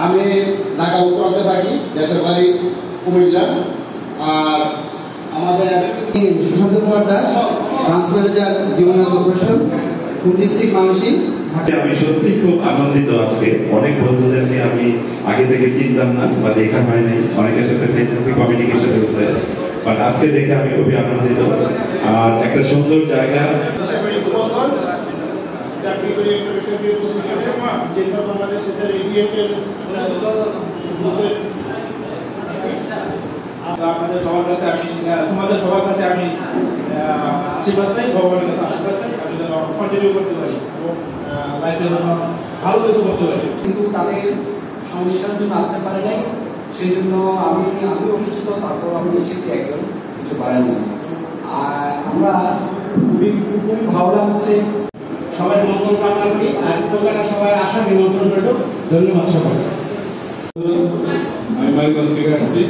আমি ঢাকা উত্তরাতে থাকি, দেশের বাড়ি কুমিল্লা। আর আমাদের সুশান্ত কুমার দাস, ব্রাঞ্চ ম্যানেজার জীবন কর্পোরেশন, ডিস্ট্রিক্ট মানসিক। আমি সত্যি খুব আনন্দিত আজকে। অনেক বন্ধুদেরকে আমি আগে থেকে চিনতাম না বা দেখা হয় নাই, অনেকের সাথে ফেসবুকে কমিউনিকেশন করতে, বাট আজকে দেখে আমি খুবই আনন্দিত। আর একটা সুন্দর জায়গা আপনাদের সবার কাছে আমি তোমাদের সবার কাছে আমি আশীর্বাদ চাই, ভগবানের কাছে আশীর্বাদ চাই আমি যেন কন্টিনিউ করতে পারি এবং লাইফে যেন ভালো কিছু করতে পারি। কিন্তু তাদের সমস্যার জন্য আসতে পারে নাই, সেই জন্য আমি অসুস্থ, তারপর আমি এসেছি একজন কিছু পারেন না। আর আমরা খুবই ভালো লাগছে। সবাই মঙ্গল কামনা করি আর প্রোগ্রামে সবাই আসা নিমন্ত্রণ রইল। ধন্যবাদ সবাই। আমি মাইকস থেকে আসছি।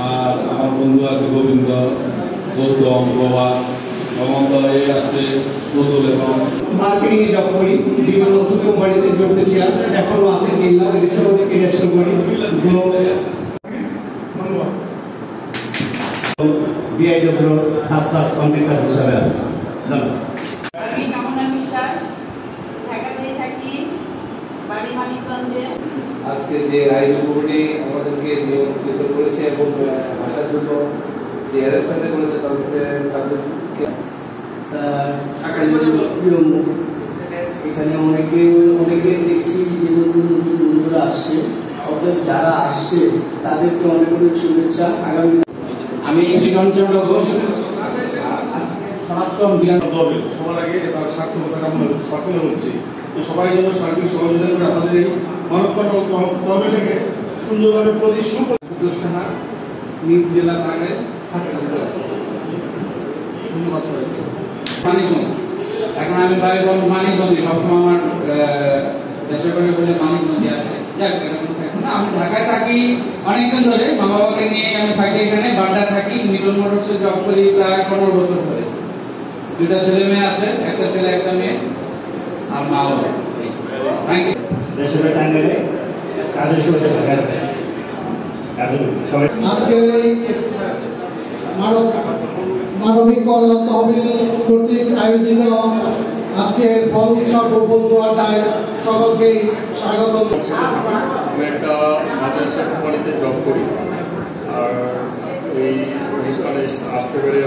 আর আমার বন্ধু আছে গোবিন্দ, গৌতম, প্রভাস, মমতায় আছে নজরুল এবং মার্কেটিং এ জব করি, বিভিন্ন ওষুধ কোম্পানিতে জড়িত ছিলাম, এখনো আছে কিনা রেস্টুরেন্টে ক্যারিয়ার শুরু করি। বিআইডব্লিউ ফার্স্ট ক্লাস কন্ট্রাক্টর হিসাবে আছে। আমি কামনা বিশ্বাস, ঢাকাতেই থাকি, বাড়ি মানিকগঞ্জে। আজকে যে আয়োজক কমিটি আমাদেরকে নিয়োজিত করেছে এবং আসার জন্য যে অ্যারেঞ্জমেন্ট করেছে তাদেরকে এখানে অনেকে দেখছি যে নতুন নতুন বন্ধুরা আসছে, অর্থাৎ যারা আসছে তাদেরকে অনেক অনেক শুভেচ্ছা। আগামী আমি ত্রিকঞ্চন্দ্র ঘোষ, সনাতন বিরাট সবার আগে তার সার্থকতা প্রার্থনা করছি। তো সবাই যেন সার্বিক সহযোগিতা করে আমাদের এই মানবকণ্ঠক তহবিলটাকে সুন্দরভাবে প্রতিষ্ঠা করে থানা নিজ জেলা টাঙ্গাইল। ধন্যবাদ সবাইকে। মানিকগঞ্জ, এখন আমি বাইগঞ্জ মানিকগঞ্জে সবসময় আমার দেশের বাড়ি বলে মানিকগঞ্জে আসে। যাক, এখন আমি ঢাকায় থাকি অনেকদিন ধরে, মা বাবাকে নিয়ে আমি থাকি এখানে, বাড্ডা থাকি, মিডল মোটরসে জব করি প্রায় 15 বছর ধরে। 2টা ছেলে মেয়ে আছে, একটা ছেলে একটা মেয়ে, আর মা বাবা। Thank you. দেশের টাঙ্গাইলে কাজের শুরুতে ঢাকায় আজকের এই মানবিক কল্যাণ তহবিল কর্তৃক আয়োজিত আজকের ফল উৎসব ও বন্ধু আড্ডায় সকলকে স্বাগত। আমি একটা মাদ্রাসা কোম্পানিতে জব করি, আর এই অনুষ্ঠানে আসতে পেরে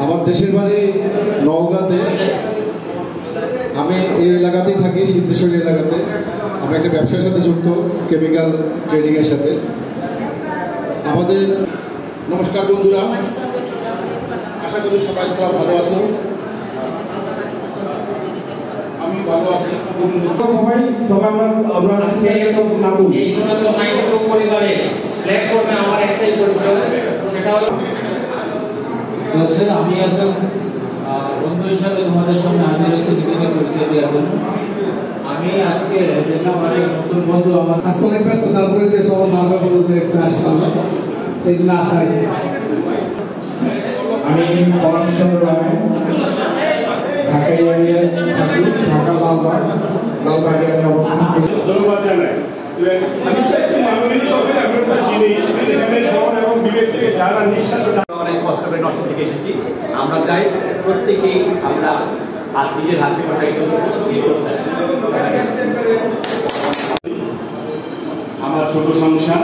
আমার দেশের বাড়ি নওগাঁতে, আমি এই এলাকাতেই থাকি, সিদ্ধেশ্বরী এলাকাতে। আমি একটা ব্যবসার সাথে যুক্ত, কেমিক্যাল ট্রেডিং এর সাথে। আমাদের নমস্কার বন্ধুরা, আশা করি সবাই তোমরা ভালো আছো। আমি ভালো আছি। পরিবারে প্ল্যাটফর্মে আমার একটাই পরিচয়, সেটা হলো চলছে। আমি একজন বন্ধু হিসাবে তোমাদের সামনে হাজির হয়েছি নিজেকে পরিচয় দেওয়ার জন্য। আমি আজকে দেখলাম অনেক নতুন বন্ধু আমার আজকে অনেক ব্যস্ত, তারপরে যে সবার বারবার বলেছে একটু আসলাম, এই জন্য আসা। আমি পরমেশ্বর রায়, ঢাকা এরিয়ায় থাকি, ঢাকা লালবাগে আমি অবস্থান করি। ধন্যবাদ জানাই। আমি চাইছি মানবিক তহবিল এমন একটা জিনিস যেখানে ধন এবং বিবেক থেকে যারা নিঃস্বার্থ। অনেক কষ্ট করে নষ্ট থেকে এসেছি। আমরা চাই প্রত্যেকেই আমরা নিজের হাতে আমার ছোট সংসার,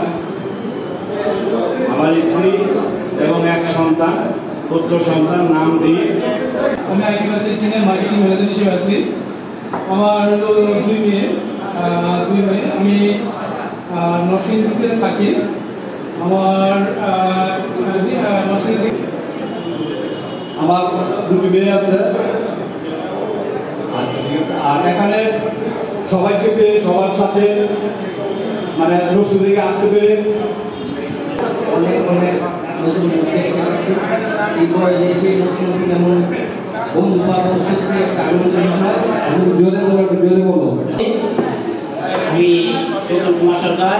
আমার স্ত্রী এবং এক সন্তান, পুত্র সন্তান, নাম দিয়ে আমি আইটি সিনিয়র মার্কেটিং ম্যানেজার হিসেবে আছি। আমার দুই মেয়ে। আমি নরসিংদীতে থাকি। আমার নরসিংদী আমার দুটি মেয়ে আছে। আর এখানে সবাইকে পেয়ে, সবার সাথে মানে রসুন থেকে আসতে পেরে অনেক অনেক নতুন এই পর্যায়ে এসে নতুন নতুন এমন বন্ধু বান্ধব সত্যি একটা আনন্দের বিষয়। জোরে বলো। আমি কুমার সরকার।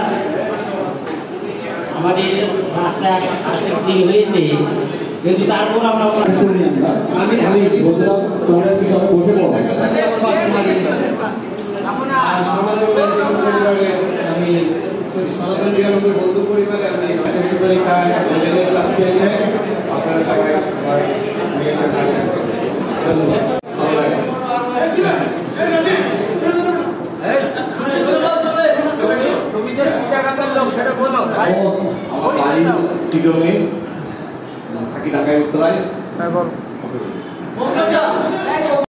আমাদের রাস্তায় আসতে দেরি হয়েছে, কিন্তু তারপর আমরা আমি তোমরা একটু সবাই বসে পড়ো। আর সনাতন পরিবারে আমি সনাতন 99 বন্ধু পরিবারে আমি এসএসসি পরীক্ষায় লেভেল ক্লাস পেয়েছে। আপনারা সবাই মেয়েদের আসেন। ধন্যবাদ। ভালো লাগে। আমার বাড়ি চিটংয়ে, থাকি ঢাকায় উত্তরায়।